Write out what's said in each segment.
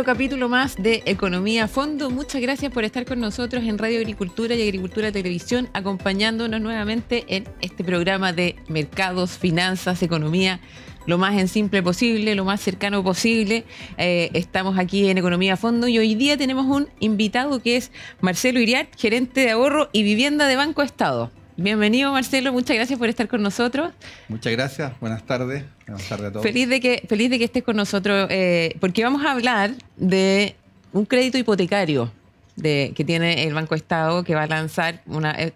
capítulo más de Economía a Fondo. Muchas gracias por estar con nosotros en Radio Agricultura y Agricultura Televisión, acompañándonos nuevamente en este programa de mercados, finanzas, economía, lo más en simple posible, lo más cercano posible. Estamos aquí en Economía a Fondo y hoy día tenemos un invitado que es Marcelo Iriart, gerente de ahorro y vivienda de Banco Estado. Bienvenido, Marcelo, muchas gracias por estar con nosotros. Muchas gracias, buenas tardes a todos. Feliz de que estés con nosotros, porque vamos a hablar de un crédito hipotecario que tiene el Banco Estado, que va a lanzar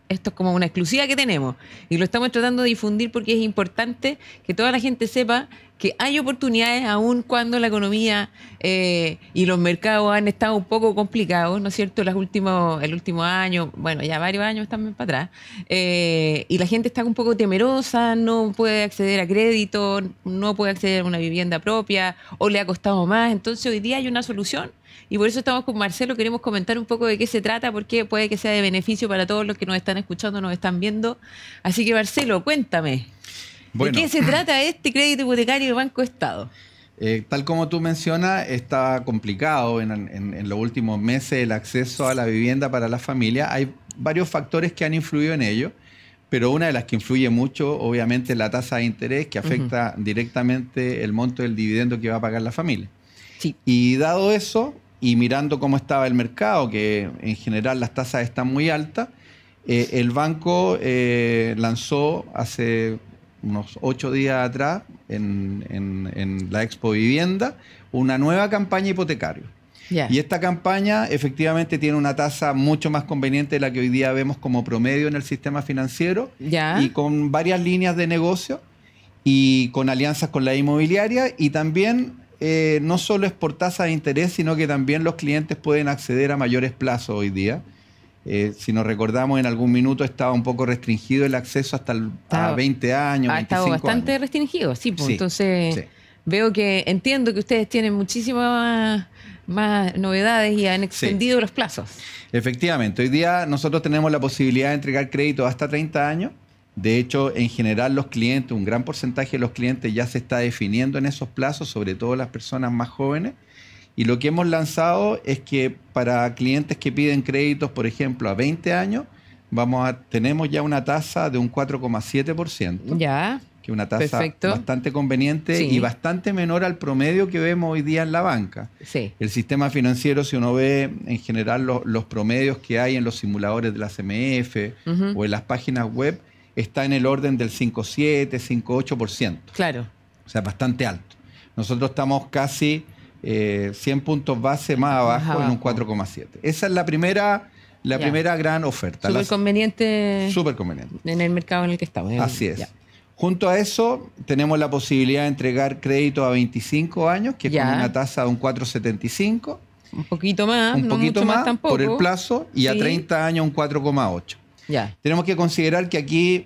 esto es como una exclusiva que tenemos y lo estamos tratando de difundir porque es importante que toda la gente sepa que hay oportunidades aún cuando la economía y los mercados han estado un poco complicados, ¿no es cierto? El último año, bueno, ya varios años también para atrás, y la gente está un poco temerosa, no puede acceder a crédito, no puede acceder a una vivienda propia o le ha costado más. Entonces hoy día hay una solución y por eso estamos con Marcelo, queremos comentar un poco de qué se trata, porque puede que sea de beneficio para todos los que nos están escuchando, nos están viendo. Así que Marcelo, cuéntame. Bueno, ¿de qué se trata este crédito hipotecario de Banco Estado? Tal como tú mencionas, está complicado en los últimos meses el acceso a la vivienda para las familias. Hay varios factores que han influido en ello, pero una de las que influye mucho, obviamente, es la tasa de interés que afecta directamente el monto del dividendo que va a pagar la familia. Sí. Y dado eso, y mirando cómo estaba el mercado, que en general las tasas están muy altas, el banco lanzó hace unos 8 días atrás en la Expo Vivienda una nueva campaña hipotecaria. Yeah. Y esta campaña efectivamente tiene una tasa mucho más conveniente de la que hoy día vemos como promedio en el sistema financiero, yeah, y con varias líneas de negocio y con alianzas con la inmobiliaria, y también no solo es por tasa de interés, sino que también los clientes pueden acceder a mayores plazos hoy día. Si nos recordamos, en algún minuto estaba un poco restringido el acceso a 20 años, 25 años. Ha estado bastante restringido, sí, pues. Sí, entonces sí. Entiendo que ustedes tienen muchísimas más novedades y han extendido los plazos. Efectivamente, hoy día nosotros tenemos la posibilidad de entregar crédito hasta 30 años. De hecho, en general los clientes, un gran porcentaje de los clientes ya se está definiendo en esos plazos, sobre todo las personas más jóvenes. Y lo que hemos lanzado es que para clientes que piden créditos, por ejemplo, a 20 años, tenemos ya una tasa de un 4,7%. Ya. Que es una tasa perfecto, bastante conveniente, sí, y bastante menor al promedio que vemos hoy día en la banca. Sí. El sistema financiero, si uno ve en general los promedios que hay en los simuladores de la CMF o en las páginas web, está en el orden del 5,7, 5,8%. Claro. O sea, bastante alto. Nosotros estamos casi 100 puntos base más abajo, en un 4,7. Esa es la primera gran oferta. Súper conveniente. Súper conveniente. En el mercado en el que estamos. Así es. Ya. Junto a eso, tenemos la posibilidad de entregar crédito a 25 años, que es con una tasa de un 4,75. Un poquito más, un poquito más tampoco, por el plazo, y sí, a 30 años un 4,8. Ya. Tenemos que considerar que aquí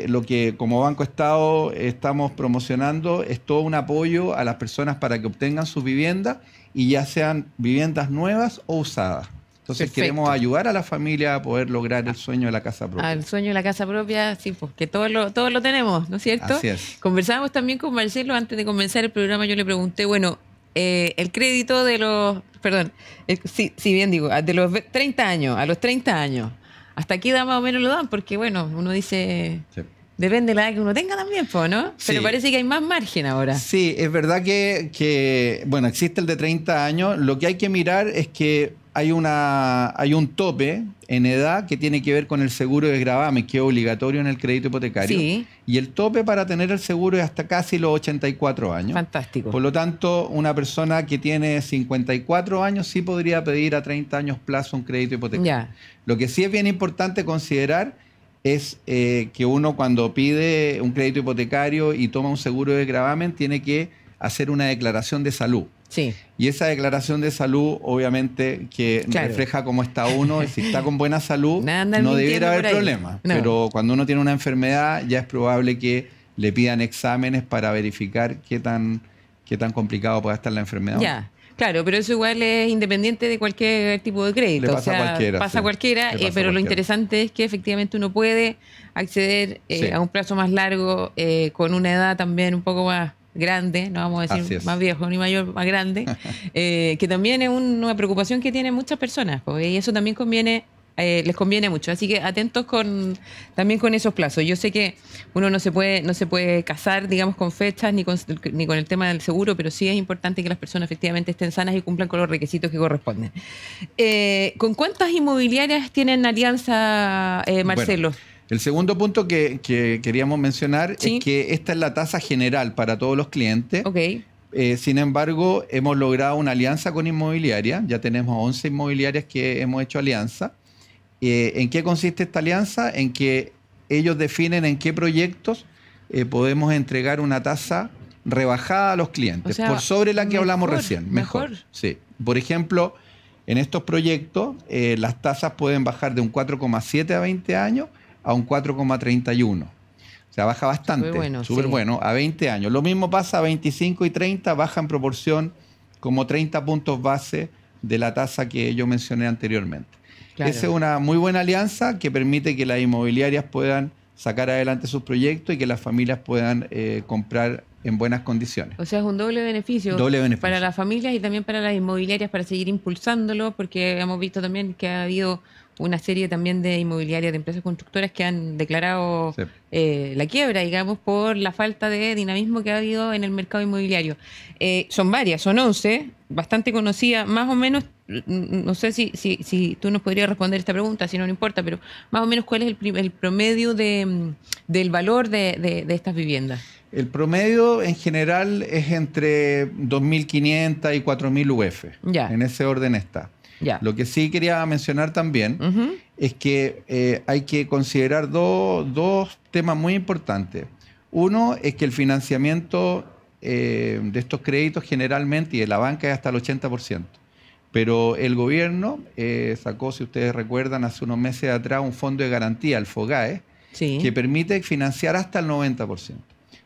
lo que como Banco Estado estamos promocionando es todo un apoyo a las personas para que obtengan sus viviendas, y ya sean viviendas nuevas o usadas. Entonces queremos ayudar a la familia a poder lograr el sueño de la casa propia. El sueño de la casa propia, sí, pues que todos lo tenemos, ¿no es cierto? Así es. Conversábamos también con Marcelo antes de comenzar el programa. Yo le pregunté, bueno, el crédito de los, de los 30 años, a los 30 años, ¿hasta qué edad más o menos lo dan? Porque, bueno, uno dice, sí, depende de la edad que uno tenga también, ¿no? Sí. Pero parece que hay más margen ahora. Sí, es verdad que bueno, existe el de 30 años. Lo que hay que mirar es que hay un tope en edad que tiene que ver con el seguro de gravamen, que es obligatorio en el crédito hipotecario. Sí. Y el tope para tener el seguro es hasta casi los 84 años. Fantástico. Por lo tanto, una persona que tiene 54 años sí podría pedir a 30 años plazo un crédito hipotecario. Ya. Lo que sí es bien importante considerar es que uno, cuando pide un crédito hipotecario y toma un seguro de gravamen, tiene que hacer una declaración de salud. Sí. Y esa declaración de salud, obviamente, que refleja cómo está uno, y si está con buena salud, no debiera haber problema. No. Pero cuando uno tiene una enfermedad, ya es probable que le pidan exámenes para verificar qué tan complicado pueda estar la enfermedad. Ya. Claro, pero eso igual es independiente de cualquier tipo de crédito. Le pasa a cualquiera. Pasa a cualquiera, pero lo interesante es que efectivamente uno puede acceder a un plazo más largo, con una edad también un poco grande, no vamos a Así decir es. más viejo ni mayor, más grande, que también es una preocupación que tienen muchas personas, pues, y eso también les conviene mucho. Así que atentos también con esos plazos. Yo sé que uno no se puede casar, digamos, con fechas ni con el tema del seguro, pero sí es importante que las personas efectivamente estén sanas y cumplan con los requisitos que corresponden. ¿Con cuántas inmobiliarias tienen alianza, Marcelo? Bueno, el segundo punto que queríamos mencionar Sí. es que esta es la tasa general para todos los clientes. Ok. Sin embargo, hemos logrado una alianza con inmobiliaria. Ya tenemos 11 inmobiliarias que hemos hecho alianza. ¿En qué consiste esta alianza? En que ellos definen en qué proyectos podemos entregar una tasa rebajada a los clientes, O sea, por sobre la que hablamos mejor, recién. mejor. Sí. Por ejemplo, en estos proyectos las tasas pueden bajar de un 4,7 a 20 años a un 4,31. O sea, baja bastante. Súper bueno, a 20 años. Lo mismo pasa a 25 y 30, baja en proporción como 30 puntos base de la tasa que yo mencioné anteriormente. Claro. Esa es una muy buena alianza que permite que las inmobiliarias puedan sacar adelante sus proyectos y que las familias puedan comprar en buenas condiciones. O sea, es un doble beneficio, para las familias y también para las inmobiliarias para seguir impulsándolo, porque hemos visto también que ha habido una serie también de inmobiliarias, de empresas constructoras que han declarado la quiebra, digamos, por la falta de dinamismo que ha habido en el mercado inmobiliario. Son varias, son 11, bastante conocidas, más o menos. No sé si tú nos podrías responder esta pregunta, si no importa, pero más o menos, ¿cuál es el promedio del valor de estas viviendas? El promedio en general es entre 2.500 y 4.000 UF. Ya. En ese orden está. Ya. Lo que sí quería mencionar también es que hay que considerar dos temas muy importantes. Uno es que el financiamiento de estos créditos generalmente y de la banca es hasta el 80%. Pero el gobierno sacó, si ustedes recuerdan, hace unos meses atrás un fondo de garantía, el FOGAE, Sí. que permite financiar hasta el 90%.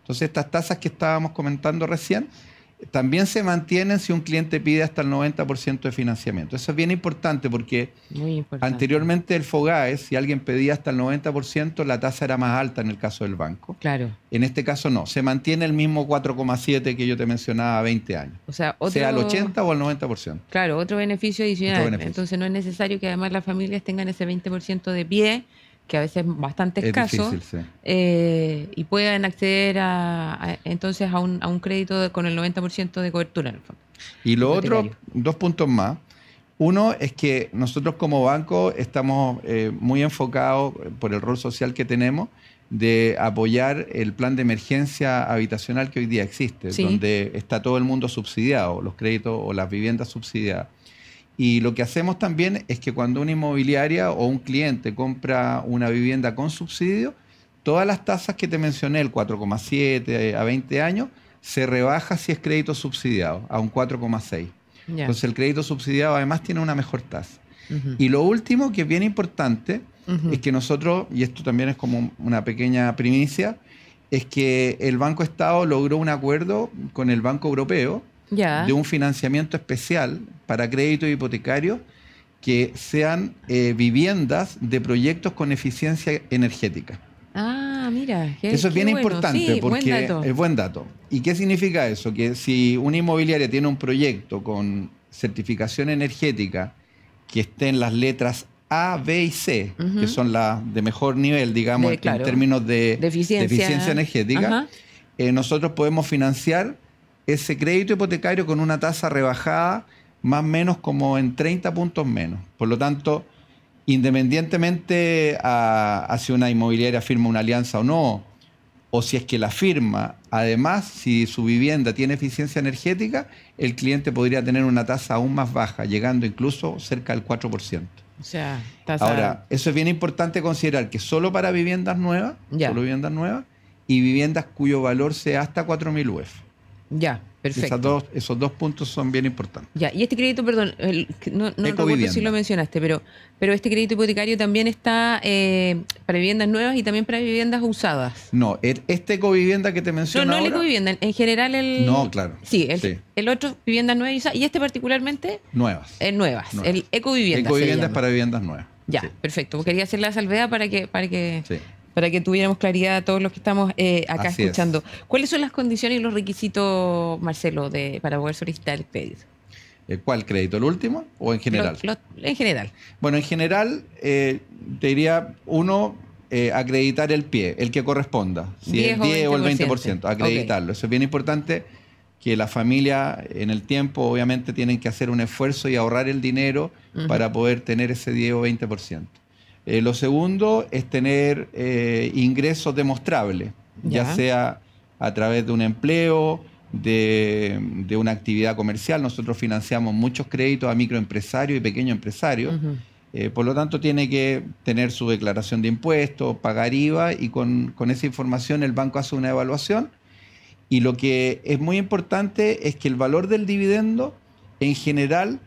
Entonces, estas tasas que estábamos comentando recién también se mantienen si un cliente pide hasta el 90% de financiamiento. Eso es bien importante porque anteriormente el FOGAE, si alguien pedía hasta el 90%, la tasa era más alta en el caso del banco. Claro. En este caso no, se mantiene el mismo 4,7 que yo te mencionaba a 20 años. O sea, sea al 80 o al 90%. Claro, otro beneficio adicional. Otro beneficio. Entonces no es necesario que además las familias tengan ese 20% de pie, que a veces es bastante escaso, difícil, sí. Y puedan acceder entonces a un crédito con el 90% de cobertura en el fondo. Y lo otro, 2 puntos más. Uno es que nosotros como banco estamos muy enfocados por el rol social que tenemos de apoyar el plan de emergencia habitacional que hoy día existe, Sí. donde está todo el mundo subsidiado, los créditos o las viviendas subsidiadas. Y lo que hacemos también es que cuando una inmobiliaria o un cliente compra una vivienda con subsidio, todas las tasas que te mencioné, el 4,7 a 20 años, se rebaja si es crédito subsidiado a un 4,6. Ya. Entonces el crédito subsidiado además tiene una mejor tasa. Y lo último, que es bien importante, es que nosotros, y esto también es como una pequeña primicia, es que el Banco Estado logró un acuerdo con el Banco Europeo de un financiamiento especial para créditos hipotecarios que sean viviendas de proyectos con eficiencia energética. Ah, mira. Eso es bien importante, sí, porque es buen dato. ¿Y qué significa eso? Que si una inmobiliaria tiene un proyecto con certificación energética que esté en las letras A, B y C, que son las de mejor nivel, digamos, en términos de eficiencia energética, nosotros podemos financiar ese crédito hipotecario con una tasa rebajada más o menos como en 30 puntos menos. Por lo tanto, independientemente a si una inmobiliaria firma una alianza o no, o si es que la firma, además, si su vivienda tiene eficiencia energética, el cliente podría tener una tasa aún más baja, llegando incluso cerca del 4%. O sea, tasa... Ahora, eso es bien importante considerar que solo para viviendas nuevas, y viviendas cuyo valor sea hasta 4.000 UF. Ya, perfecto. Esos dos puntos son bien importantes. Ya, y este crédito, perdón, no recuerdo si lo mencionaste, pero este crédito hipotecario también está para viviendas nuevas y también para viviendas usadas. No, este ecovivienda que te menciono No el ecovivienda, en general el... No, claro. Sí, el otro, viviendas nuevas y usadas, y este particularmente... Nuevas. Nuevas, el ecovivienda. Ecovivienda es para viviendas nuevas. Ya, perfecto. Quería hacer la salvedad para que para que tuviéramos claridad a todos los que estamos acá Así escuchando. ¿Cuáles son las condiciones y los requisitos, Marcelo, para poder solicitar el crédito? ¿Cuál crédito? ¿El último o en general? En general. Bueno, en general, te diría, uno, acreditar el pie, el que corresponda. Si es 10 o el 20%, acreditarlo. Eso es bien importante, que la familia en el tiempo obviamente tienen que hacer un esfuerzo y ahorrar el dinero para poder tener ese 10 o 20%. Lo segundo es tener ingresos demostrables, ya sea a través de un empleo, de una actividad comercial. Nosotros financiamos muchos créditos a microempresarios y pequeños empresarios. Por lo tanto, tiene que tener su declaración de impuestos, pagar IVA, y con esa información el banco hace una evaluación. Y lo que es muy importante es que el valor del dividendo, en general,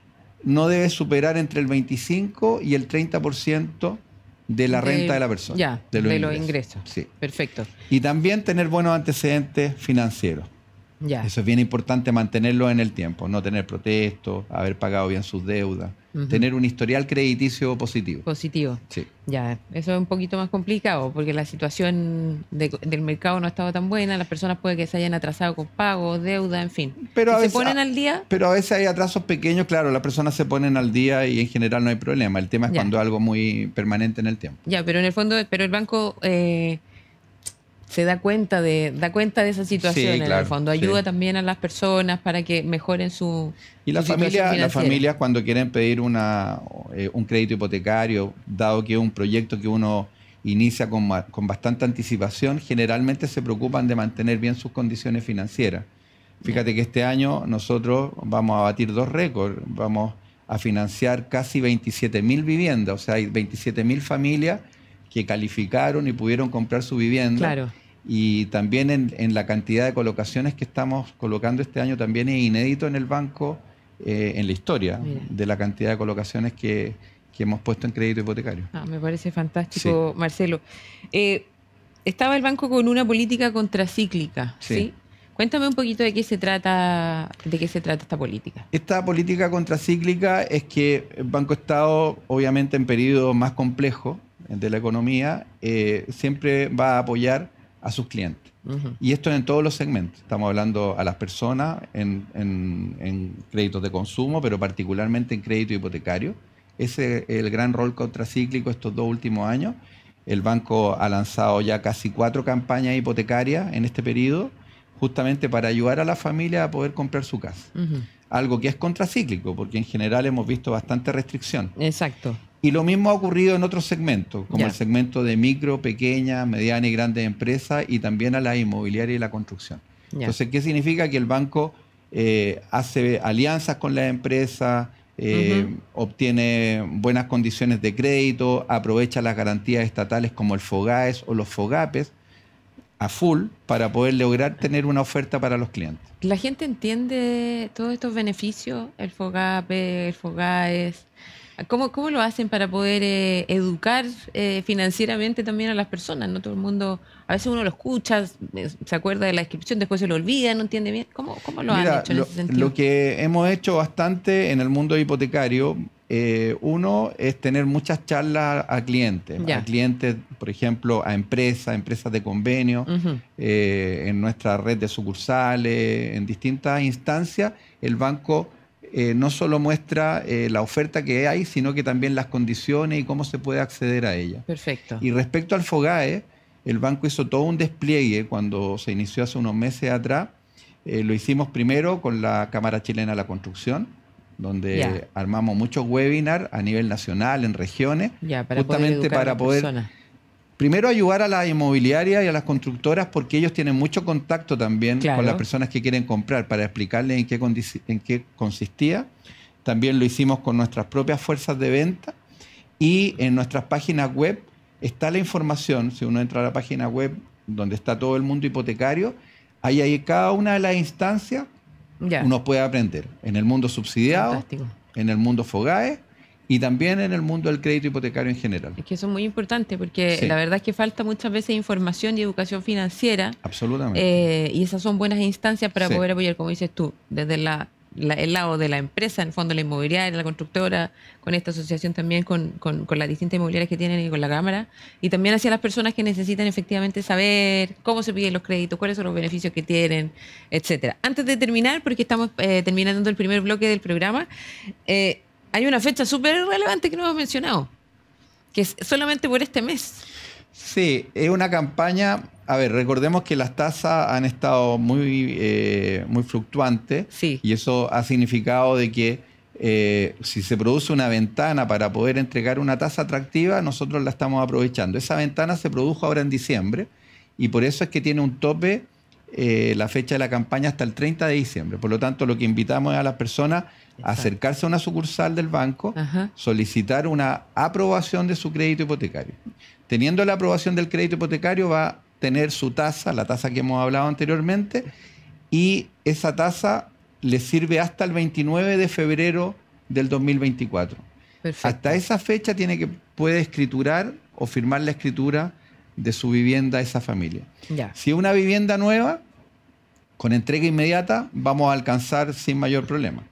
no debe superar entre el 25 y el 30% de la renta de la persona. De los ingresos. Sí. Perfecto. Y también tener buenos antecedentes financieros. Eso es bien importante, mantenerlo en el tiempo, no tener protestos, haber pagado bien sus deudas, tener un historial crediticio positivo. Positivo. Sí. Ya, eso es un poquito más complicado porque la situación del mercado no ha estado tan buena, las personas puede que se hayan atrasado con pagos, deuda, en fin. Pero ¿Se ponen al día? Pero a veces hay atrasos pequeños, claro, las personas se ponen al día y en general no hay problema. El tema es cuando es algo muy permanente en el tiempo. Ya, pero en el fondo, pero el banco se da cuenta de esa situación, en el fondo. Ayuda también a las personas para que mejoren su Y las familias, cuando quieren pedir un crédito hipotecario, dado que es un proyecto que uno inicia con bastante anticipación, generalmente se preocupan de mantener bien sus condiciones financieras. Fíjate que este año nosotros vamos a batir 2 récords. Vamos a financiar casi 27.000 viviendas. O sea, hay 27.000 familias que calificaron y pudieron comprar su vivienda. Claro. Y también en la cantidad de colocaciones que estamos colocando este año, también es inédito en el banco, en la historia, de la cantidad de colocaciones que hemos puesto en crédito hipotecario. Me parece fantástico, Marcelo. Estaba el banco con una política contracíclica, ¿sí? Cuéntame un poquito de qué se trata esta política. Esta política contracíclica es que el Banco Estado, obviamente en periodos más complejos de la economía, siempre va a apoyar a sus clientes. Y esto en todos los segmentos. Estamos hablando a las personas en créditos de consumo, pero particularmente en crédito hipotecario. Ese es el gran rol contracíclico estos 2 últimos años. El banco ha lanzado ya casi 4 campañas hipotecarias en este periodo, justamente para ayudar a la familia a poder comprar su casa. Algo que es contracíclico, porque en general hemos visto bastante restricción. Exacto. Y lo mismo ha ocurrido en otros segmentos, como el segmento de micro, pequeñas, medianas y grandes empresas, y también a la inmobiliaria y la construcción. Entonces, ¿qué significa? Que el banco hace alianzas con las empresas, obtiene buenas condiciones de crédito, aprovecha las garantías estatales como el FOGAES o los FOGAPES a full para poder lograr tener una oferta para los clientes. ¿La gente entiende todos estos beneficios? El FOGAPE, el FOGAES. ¿Cómo lo hacen para poder educar financieramente también a las personas? No todo el mundo, a veces uno lo escucha, se acuerda de la descripción, después se lo olvida, no entiende bien. ¿Cómo lo han hecho en ese sentido? Lo que hemos hecho bastante en el mundo hipotecario, uno es tener muchas charlas a clientes, por ejemplo, a empresas de convenio, en nuestra red de sucursales, en distintas instancias. El banco no solo muestra la oferta que hay, sino que también las condiciones y cómo se puede acceder a ella. Perfecto. Y respecto al FOGAE, el banco hizo todo un despliegue cuando se inició hace unos meses atrás. Lo hicimos primero con la Cámara Chilena de la Construcción, donde armamos muchos webinars a nivel nacional, en regiones, justamente para poder primero ayudar a las inmobiliarias y a las constructoras, porque ellos tienen mucho contacto también con las personas que quieren comprar, para explicarles en qué consistía. También lo hicimos con nuestras propias fuerzas de venta, y en nuestras páginas web está la información. Si uno entra a la página web donde está todo el mundo hipotecario, ahí hay cada una de las instancias. Uno puede aprender en el mundo subsidiado, en el mundo FOGAE y también en el mundo del crédito hipotecario en general. Es que eso es muy importante, porque la verdad es que falta muchas veces información y educación financiera. Absolutamente. Y esas son buenas instancias para poder apoyar, como dices tú, desde la el lado de la empresa, en el fondo la inmobiliaria, la constructora, con esta asociación también, con las distintas inmobiliarias que tienen y con la Cámara, y también hacia las personas que necesitan efectivamente saber cómo se piden los créditos, cuáles son los beneficios que tienen, etcétera. Antes de terminar, porque estamos terminando el primer bloque del programa, hay una fecha súper relevante que no hemos mencionado, que es solamente por este mes. Sí, es una campaña. A ver, recordemos que las tasas han estado muy fluctuantes, sí, y eso ha significado de que si se produce una ventana para poder entregar una tasa atractiva, nosotros la estamos aprovechando. Esa ventana se produjo ahora en diciembre y por eso es que tiene un tope la fecha de la campaña hasta el 30 de diciembre. Por lo tanto, lo que invitamos es a las personas a acercarse a una sucursal del banco, solicitar una aprobación de su crédito hipotecario. Teniendo la aprobación del crédito hipotecario, va a tener su tasa, la tasa que hemos hablado anteriormente, y esa tasa le sirve hasta el 29 de febrero del 2024. Perfecto. Hasta esa fecha puede escriturar o firmar la escritura de su vivienda a esa familia. Ya. Si es una vivienda nueva, con entrega inmediata, vamos a alcanzar sin mayor problema.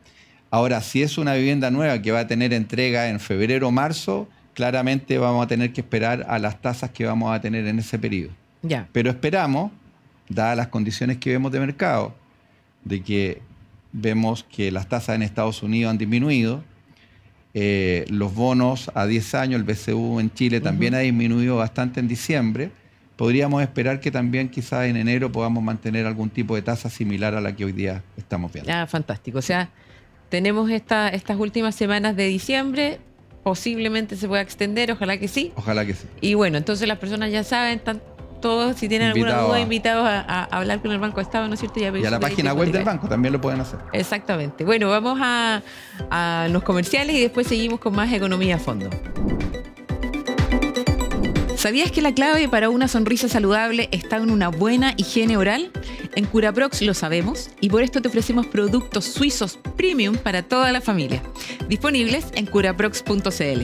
Ahora, si es una vivienda nueva que va a tener entrega en febrero o marzo, claramente vamos a tener que esperar a las tasas que vamos a tener en ese periodo. Ya. Pero esperamos, dadas las condiciones que vemos de mercado, de que vemos que las tasas en Estados Unidos han disminuido, los bonos a 10 años, el BCU en Chile también ha disminuido bastante en diciembre, podríamos esperar que también quizás en enero podamos mantener algún tipo de tasa similar a la que hoy día estamos viendo. Ah, fantástico. O sea, tenemos estas últimas semanas de diciembre, posiblemente se pueda extender, ojalá que sí. Ojalá que sí. Y bueno, entonces las personas ya saben, están todos, si tienen alguna duda, invitados a hablar con el Banco de Estado, ¿no es cierto? Y a la página web del banco también lo pueden hacer. Exactamente. Bueno, vamos a los comerciales y después seguimos con más economía a fondo. ¿Sabías que la clave para una sonrisa saludable está en una buena higiene oral? En Curaprox lo sabemos y por esto te ofrecemos productos suizos premium para toda la familia. Disponibles en curaprox.cl.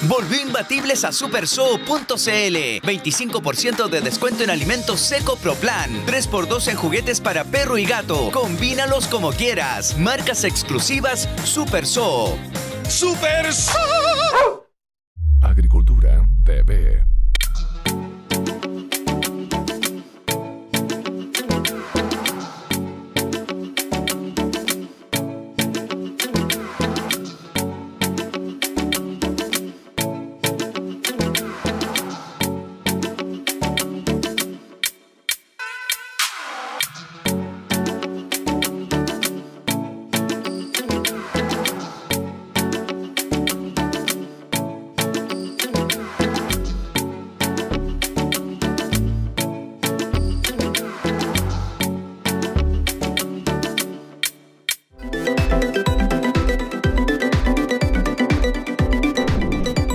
Volvió imbatibles a supersoo.cl. 25% de descuento en alimentos seco Proplan. 3x2 en juguetes para perro y gato. Combínalos como quieras. Marcas exclusivas Supersoo. ¡Supersoo! Agricultura TV.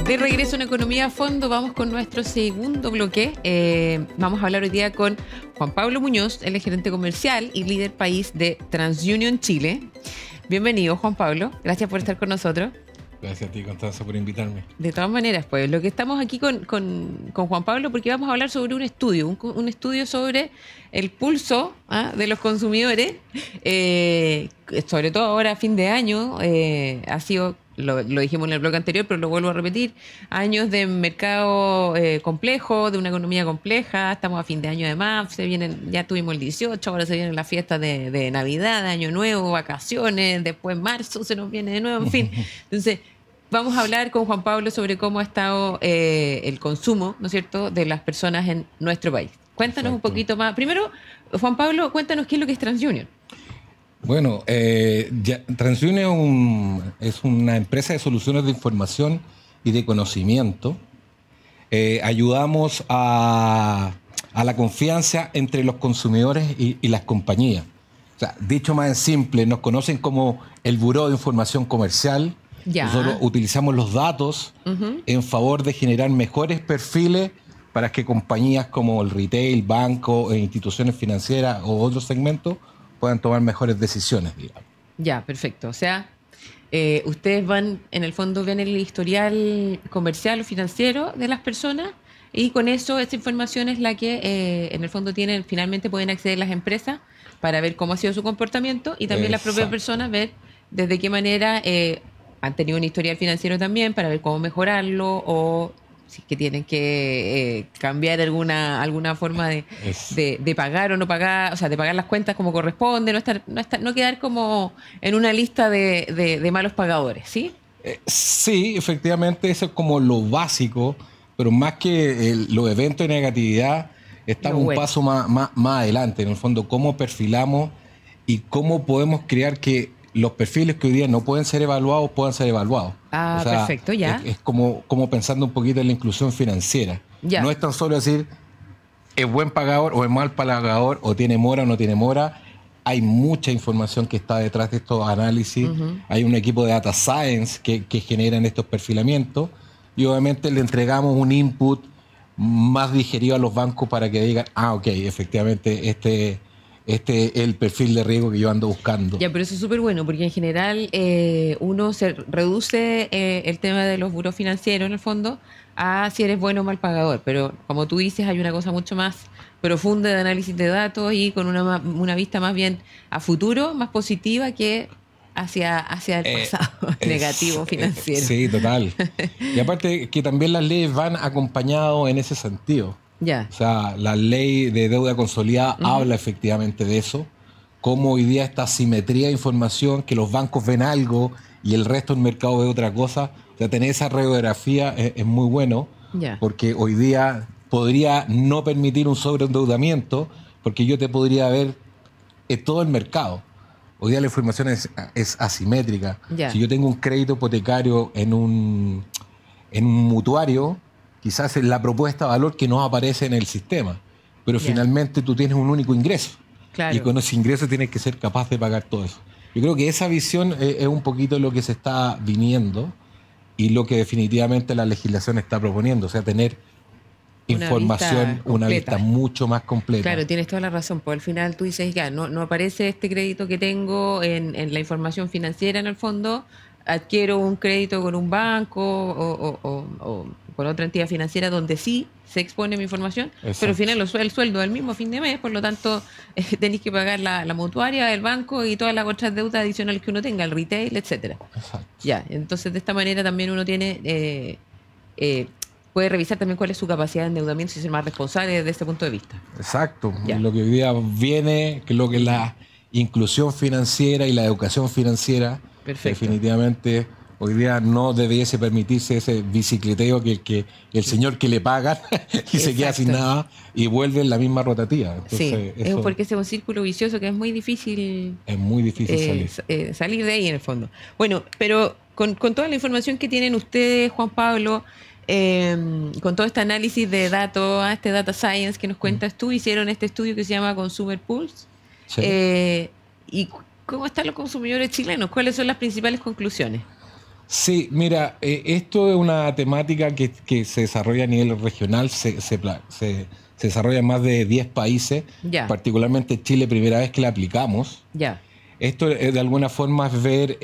De regreso en Economía a Fondo, vamos con nuestro segundo bloque. Vamos a hablar hoy día con Juan Pablo Muñoz, él es gerente comercial y líder país de TransUnion Chile. Bienvenido, Juan Pablo. Gracias por estar con nosotros. Gracias a ti, Constanza, por invitarme. De todas maneras, pues, lo que estamos aquí con Juan Pablo, porque vamos a hablar sobre un estudio, un estudio sobre el pulso de los consumidores, sobre todo ahora a fin de año, ha sido, lo dijimos en el bloque anterior, pero lo vuelvo a repetir, años de mercado complejo, de una economía compleja, estamos a fin de año además, ya tuvimos el 18, ahora se vienen las fiestas de Navidad, de Año Nuevo, vacaciones, después marzo se nos viene de nuevo, en fin. Entonces, vamos a hablar con Juan Pablo sobre cómo ha estado el consumo, ¿no es cierto?, de las personas en nuestro país. Cuéntanos un poquito más. Primero, Juan Pablo, cuéntanos qué es lo que es TransUnion. Bueno, TransUnion es una empresa de soluciones de información y de conocimiento. Ayudamos a la confianza entre los consumidores y las compañías. O sea, dicho más en simple, nos conocen como el Buró de Información Comercial. Ya. Nosotros utilizamos los datos en favor de generar mejores perfiles para que compañías como el retail, banco, instituciones financieras o otros segmentos puedan tomar mejores decisiones, digamos. Ya, perfecto. O sea, ustedes van, en el fondo, ven el historial comercial o financiero de las personas Y con eso, esta información es la que en el fondo finalmente pueden acceder las empresas para ver cómo ha sido su comportamiento y también las propias personas ver desde qué manera han tenido un historial financiero también para ver cómo mejorarlo o si es que tienen que cambiar alguna forma de pagar o no pagar, o sea, de pagar las cuentas como corresponde, no quedar como en una lista de malos pagadores, ¿sí? Sí, efectivamente, eso es como lo básico, pero más que los eventos de negatividad, estamos un paso más adelante, en el fondo, cómo perfilamos y cómo podemos crear que los perfiles que hoy día no pueden ser evaluados puedan ser evaluados. Ah, o sea, perfecto, ya. Es como pensando un poquito en la inclusión financiera. Ya. No es tan solo decir, es buen pagador o es mal pagador, o tiene mora o no tiene mora. Hay mucha información que está detrás de estos análisis. Hay un equipo de data science que generan estos perfilamientos y obviamente le entregamos un input más digerido a los bancos para que digan, ok, efectivamente este es el perfil de riesgo que yo ando buscando. Ya, pero eso es súper bueno, porque en general uno se reduce el tema de los buros financieros, en el fondo, a si eres bueno o mal pagador. Pero como tú dices, hay una cosa mucho más profunda de análisis de datos y con una vista más bien a futuro, más positiva que hacia el pasado negativo financiero. Sí, total. Y aparte que también las leyes van acompañadas en ese sentido. Ya. O sea, la ley de deuda consolidada habla efectivamente de eso, cómo hoy día esta asimetría de información, que los bancos ven algo y el resto del mercado ve otra cosa. O sea, tener esa radiografía es muy bueno, porque hoy día podría no permitir un sobreendeudamiento, porque yo te podría ver todo el mercado. Hoy día la información es asimétrica. Ya. Si yo tengo un crédito hipotecario en un mutuario, quizás es la propuesta de valor que no aparece en el sistema, pero finalmente tú tienes un único ingreso. Claro. Y con ese ingreso tienes que ser capaz de pagar todo eso. Yo creo que esa visión es un poquito lo que se está viniendo y lo que definitivamente la legislación está proponiendo, o sea, tener información, una vista mucho más completa. Claro, tienes toda la razón, porque al final tú dices, ya, no aparece este crédito que tengo en la información financiera en el fondo, adquiero un crédito con un banco o con otra entidad financiera donde sí se expone mi información, Exacto. pero al final el sueldo es el mismo a fin de mes, por lo tanto tenéis que pagar la mutuaria, el banco y todas las otras deudas adicionales que uno tenga, el retail, etcétera. Exacto. Ya, entonces de esta manera también uno tiene puede revisar también cuál es su capacidad de endeudamiento y ser más responsable desde ese punto de vista. Exacto. Ya. Lo que hoy día viene, que lo que es la inclusión financiera y la educación financiera, Perfecto. definitivamente hoy día no debiese permitirse ese bicicleteo que el señor que le pagan y se queda sin nada y vuelve en la misma rotativa. Entonces, sí, es eso porque es un círculo vicioso que es muy difícil salir de ahí en el fondo. Bueno, pero con toda la información que tienen ustedes, Juan Pablo, con todo este análisis de datos, este data science que nos cuentas tú, hicieron este estudio que se llama Consumer Pulse. Sí. ¿Y cómo están los consumidores chilenos? ¿Cuáles son las principales conclusiones? Sí, mira, esto es una temática que se desarrolla a nivel regional, se desarrolla en más de 10 países, particularmente Chile, primera vez que la aplicamos. Ya. Esto de alguna forma es ver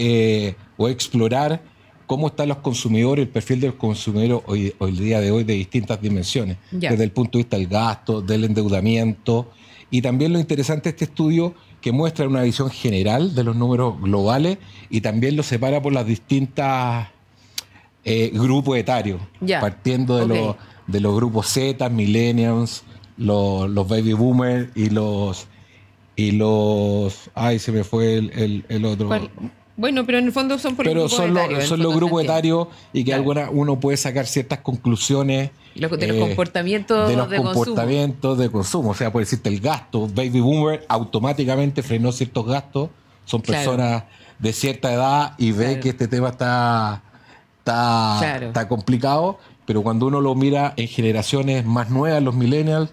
o explorar cómo están los consumidores, el perfil del consumidor hoy día de hoy de distintas dimensiones, desde el punto de vista del gasto, del endeudamiento, y también lo interesante de este estudio que muestra una visión general de los números globales y también lo separa por las distintas grupos etarios, partiendo de los grupos Z, millennials, los baby boomers y los ay, se me fue el otro. Bueno, pero en el fondo son por los grupos etarios. Son los grupos etarios y que uno puede sacar ciertas conclusiones de los comportamientos de consumo. O sea, por decirte, el gasto, baby boomer automáticamente frenó ciertos gastos. Son personas de cierta edad y ve que este tema está complicado, pero cuando uno lo mira en generaciones más nuevas, los millennials,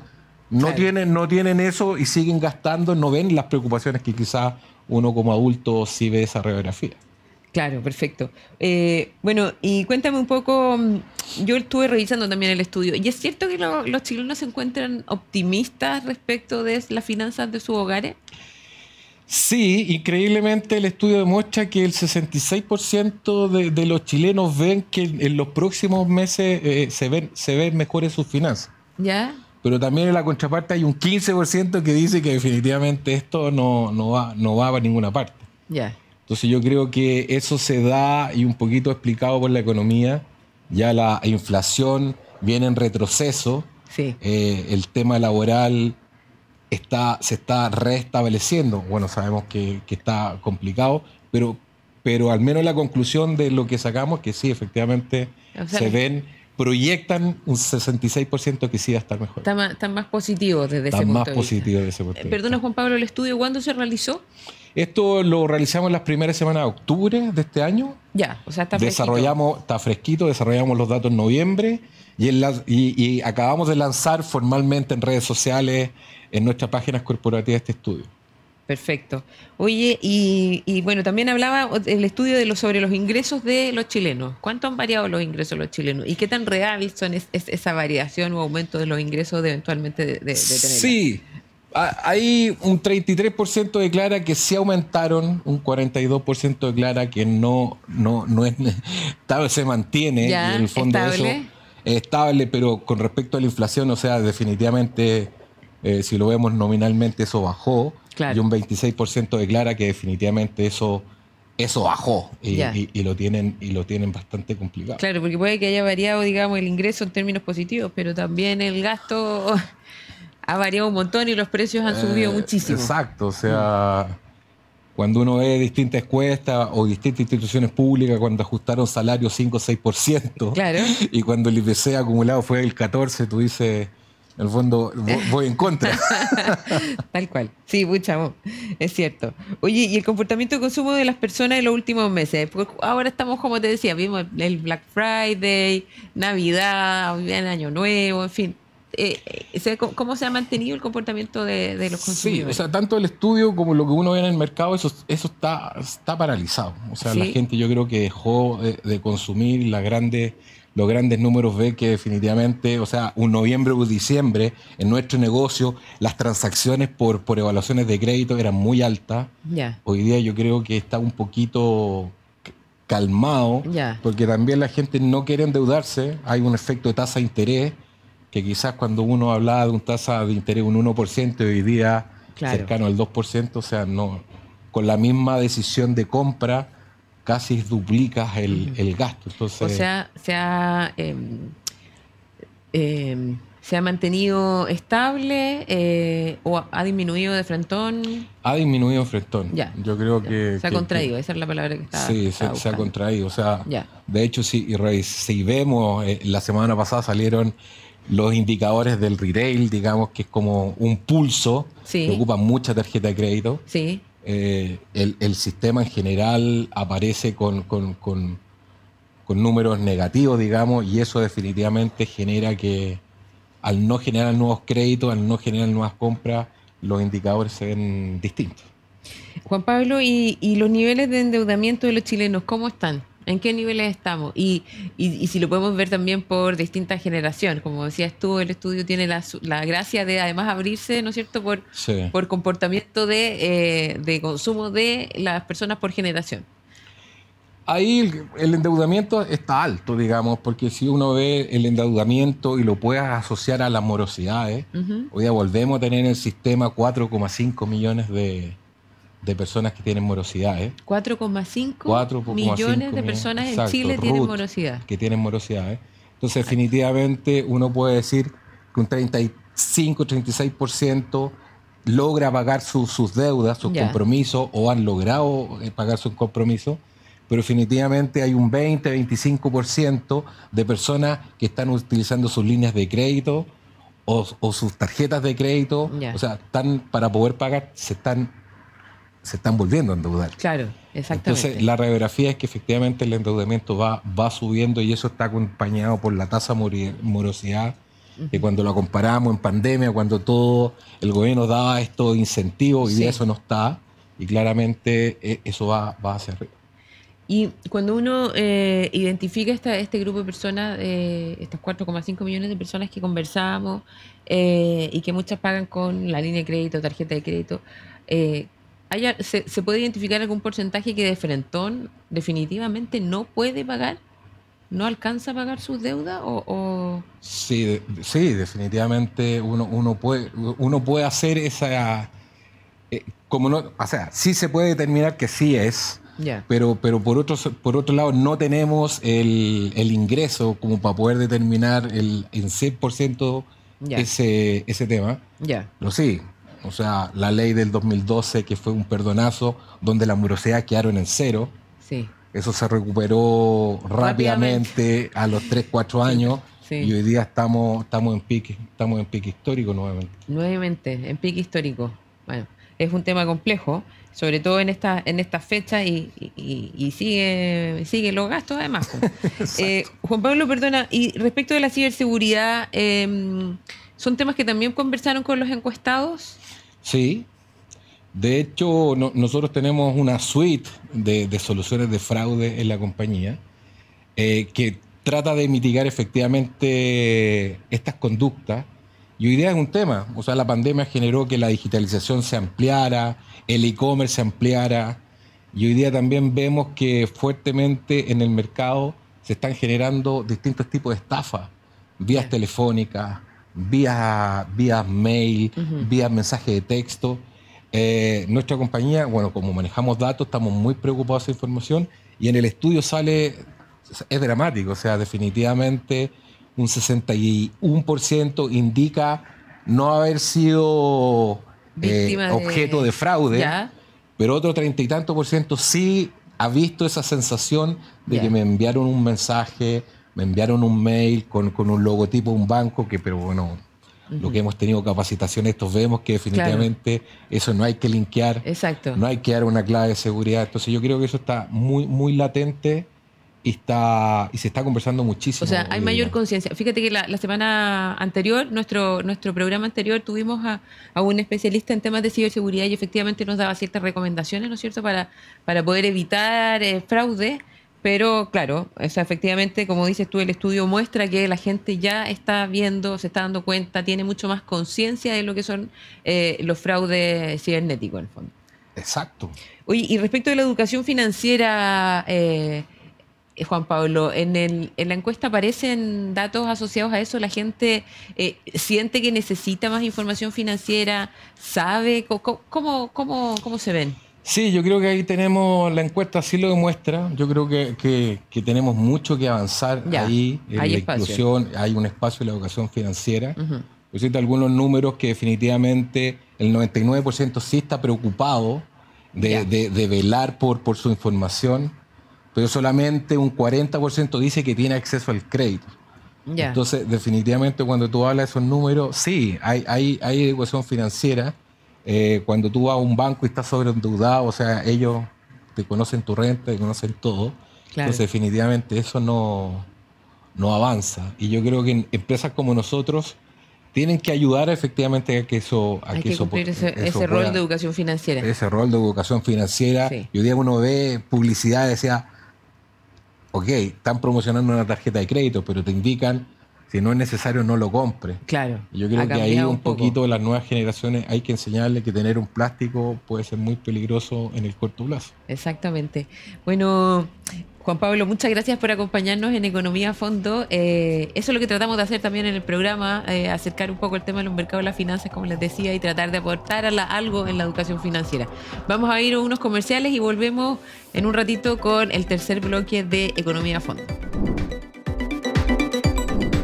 no tienen eso y siguen gastando, no ven las preocupaciones que quizás uno como adulto sí ve esa radiografía. Claro, perfecto. Bueno, y cuéntame un poco, yo estuve revisando también el estudio, ¿y es cierto que los chilenos se encuentran optimistas respecto de las finanzas de sus hogares? Sí, increíblemente el estudio demuestra que el 66% de los chilenos ven que en los próximos meses se ven mejores sus finanzas. ¿Ya? Pero también en la contraparte hay un 15% que dice que definitivamente esto no va para ninguna parte. Ya. Entonces yo creo que eso se da y un poquito explicado por la economía. Ya la inflación viene en retroceso. Sí. El tema laboral se está restableciendo. Bueno, sabemos que está complicado, pero al menos la conclusión de lo que sacamos que sí, efectivamente O sea, proyectan un 66% que sí va a estar mejor. Están más positivos desde ese Están punto más de vista. positivos desde ese punto de vista. Perdona, Juan Pablo, ¿el estudio cuándo se realizó? Esto lo realizamos en las primeras semanas de octubre de este año. Ya, o sea, está fresquito. Está fresquito, desarrollamos los datos en noviembre y acabamos de lanzar formalmente en redes sociales, en nuestras páginas corporativas, este estudio. Perfecto. Oye, y bueno, también hablaba el estudio sobre los ingresos de los chilenos. ¿Cuánto han variado los ingresos de los chilenos? ¿Y qué tan real son esa variación o aumento de los ingresos eventualmente de tenerla? Sí, hay un 33% declara que sí aumentaron, un 42% declara que no es, se mantiene. Ya, y en el fondo estable. eso es estable, pero con respecto a la inflación, o sea, definitivamente, si lo vemos nominalmente, eso bajó. Claro. Y un 26% declara que definitivamente eso bajó Ya. y lo tienen bastante complicado. Claro, porque puede que haya variado, digamos, el ingreso en términos positivos, pero también el gasto ha variado un montón y los precios han subido muchísimo. Exacto, o sea, cuando uno ve distintas encuestas o distintas instituciones públicas cuando ajustaron salarios 5 o 6%, Claro. y cuando el IPC acumulado fue el 14%, tú dices, en el fondo, voy en contra. Tal cual. Sí, pucha, es cierto. Oye, ¿y el comportamiento de consumo de las personas en los últimos meses? Porque ahora estamos, como te decía, vimos el Black Friday, Navidad, el Año Nuevo, en fin. ¿Cómo se ha mantenido el comportamiento de los consumidores? Sí, o sea, tanto el estudio como lo que uno ve en el mercado, eso está paralizado. O sea, ¿Sí? La gente yo creo que dejó de consumir los grandes números ve que definitivamente, o sea, un noviembre o diciembre, en nuestro negocio, las transacciones por evaluaciones de crédito eran muy altas. Ya. Hoy día yo creo que está un poquito calmado, Ya. porque también la gente no quiere endeudarse. Hay un efecto de tasa de interés, que quizás cuando uno hablaba de una tasa de interés un 1%, hoy día Claro. cercano al 2%, o sea, no, con la misma decisión de compra casi duplicas el gasto. Entonces, O sea, se ha mantenido estable o ha disminuido de frentón. ha disminuido frentón. Ya. Yo creo Ya. que... Se ha contraído, esa es la palabra que estaba. Sí, estaba se ha buscando. contraído. O sea, Ya. de hecho, si vemos, la semana pasada salieron los indicadores del retail, digamos, que es como un pulso, Sí. que ocupa mucha tarjeta de crédito. Sí. El sistema en general aparece con números negativos, digamos, y eso definitivamente genera que al no generar nuevos créditos, al no generar nuevas compras, los indicadores se ven distintos. Juan Pablo, ¿y los niveles de endeudamiento de los chilenos, cómo están? ¿En qué niveles estamos? Y si lo podemos ver también por distintas generaciones. Como decías tú, el estudio tiene la gracia de además abrirse, ¿no es cierto?, Sí. por comportamiento de consumo de las personas por generación. Ahí el endeudamiento está alto, digamos, porque si uno ve el endeudamiento y lo puedes asociar a las morosidades, hoy día volvemos a tener en el sistema 4,5 millones de personas que tienen morosidades. 4,5 millones de personas en Chile tienen morosidad. Que tienen morosidades. Entonces, definitivamente, uno puede decir que un 35-36% logra pagar sus deudas, sus Ya. compromisos, o han logrado pagar sus compromisos, pero definitivamente hay un 20-25% de personas que están utilizando sus líneas de crédito o sus tarjetas de crédito, Ya. o sea, para poder pagar se están volviendo a endeudar. Claro, exactamente. Entonces, la radiografía es que efectivamente el endeudamiento va subiendo y eso está acompañado por la tasa de morosidad, que cuando lo comparamos en pandemia, cuando todo el gobierno daba estos incentivos, Sí. y eso no está, y claramente eso va hacia arriba. Y cuando uno identifica este grupo de personas, estas 4,5 millones de personas que conversábamos y que muchas pagan con la línea de crédito, tarjeta de crédito, ¿Se puede identificar algún porcentaje que de frentón definitivamente no puede pagar? ¿No alcanza a pagar sus deudas? Sí, definitivamente uno puede hacer esa... sí se puede determinar que sí es, Ya. pero por otro lado no tenemos el ingreso como para poder determinar en 100% Ya. ese tema. Ya. Pero sí, o sea, la ley del 2012, que fue un perdonazo, donde las morosidades quedaron en cero, Sí. eso se recuperó rápidamente a los 3-4 años, sí. y hoy día estamos en pique histórico nuevamente. Nuevamente, en pique histórico. Bueno, es un tema complejo, sobre todo en esta fecha y sigue los gastos además. Juan Pablo, perdona, y respecto de la ciberseguridad, ¿son temas que también conversaron con los encuestados? Sí. De hecho, nosotros tenemos una suite de soluciones de fraude en la compañía que trata de mitigar efectivamente estas conductas. Y hoy día es un tema. O sea, la pandemia generó que la digitalización se ampliara, el e-commerce se ampliara. Y hoy día también vemos que fuertemente en el mercado se están generando distintos tipos de estafas. Vías telefónicas, vías mail, vías mensaje de texto. Nuestra compañía, bueno, como manejamos datos, estamos muy preocupados de esa información, y en el estudio es dramático. O sea, definitivamente un 61% indica no haber sido objeto de fraude, ¿Ya? pero otro 30 y tanto % sí ha visto esa sensación de Ya. que me enviaron un mensaje, me enviaron un mail con un logotipo de un banco, pero bueno, lo que hemos tenido capacitación, vemos que definitivamente eso no hay que linkear, Exacto. no hay que dar una clave de seguridad. Entonces yo creo que eso está muy, muy latente y se está conversando muchísimo. O sea, hay hoy mayor día. conciencia. Fíjate que la semana anterior, nuestro programa anterior, tuvimos a un especialista en temas de ciberseguridad y efectivamente nos daba ciertas recomendaciones, ¿no es cierto?, para poder evitar fraude. Pero claro, o sea, efectivamente, como dices tú, el estudio muestra que la gente ya está viendo, se está dando cuenta, tiene mucho más conciencia de lo que son los fraudes cibernéticos, en el fondo. Exacto. Oye, y respecto de la educación financiera, Juan Pablo, en la encuesta aparecen datos asociados a eso. La gente siente que necesita más información financiera, sabe cómo se ven. Sí, yo creo que ahí tenemos, la encuesta sí lo demuestra. Yo creo que tenemos mucho que avanzar Ya, ahí en hay la espacio. inclusión, hay un espacio en la educación financiera. Ujú. Yo cito algunos números que definitivamente el 99% sí está preocupado Ya. de velar por su información, pero solamente un 40% dice que tiene acceso al crédito. Ya. Entonces, definitivamente cuando tú hablas de esos números, sí, hay educación financiera. Cuando tú vas a un banco y estás sobreendeudado, o sea, ellos te conocen tu renta, te conocen todo. Claro. Entonces, definitivamente eso no avanza. Y yo creo que empresas como nosotros tienen que ayudar efectivamente a que eso Hay que cumplir ese eso rol pueda- de educación financiera. ese rol de educación financiera. Sí. Y hoy día uno ve publicidad y decía, ok, están promocionando una tarjeta de crédito, pero te indican, si no es necesario, no lo compres. Claro. Y yo creo ha que ahí cambiado un poco. poquito las nuevas generaciones hay que enseñarles que tener un plástico puede ser muy peligroso en el corto plazo. Exactamente. Bueno, Juan Pablo, muchas gracias por acompañarnos en Economía a Fondo. Eso es lo que tratamos de hacer también en el programa, acercar un poco el tema de los mercados de las finanzas, como les decía, y tratar de aportar algo en la educación financiera. Vamos a ir a unos comerciales y volvemos en un ratito con el tercer bloque de Economía a Fondo.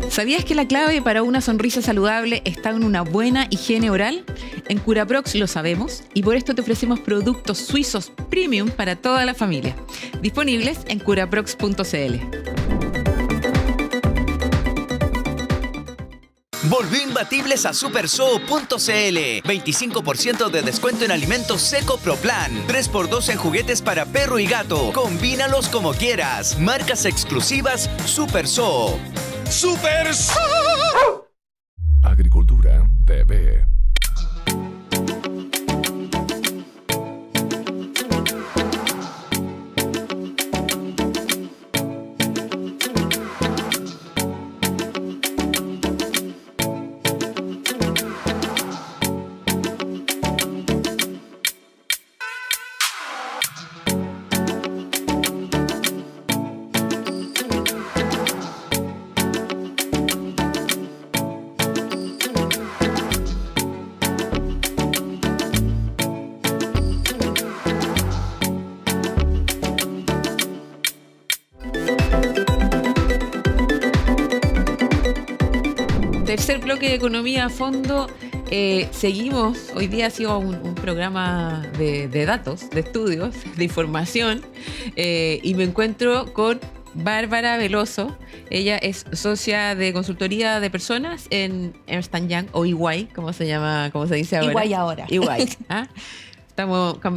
¿Sabías que la clave para una sonrisa saludable está en una buena higiene oral? En Curaprox lo sabemos y por esto te ofrecemos productos suizos premium para toda la familia. Disponibles en curaprox.cl. Volvió imbatibles a supersoo.cl. 25% de descuento en alimentos Seco Pro Plan. 3x2 en juguetes para perro y gato. Combínalos como quieras. Marcas exclusivas Super Zoo. ¡Super Agricultura TV. tercer bloque de Economía a Fondo. Seguimos, hoy día ha sido un programa de datos, de estudios, de información, y me encuentro con Bárbara Veloso. Ella es socia de consultoría de personas en Ernst & Young, o EY, como se llama, como se dice ahora. EY ahora. EY. ¿Ah?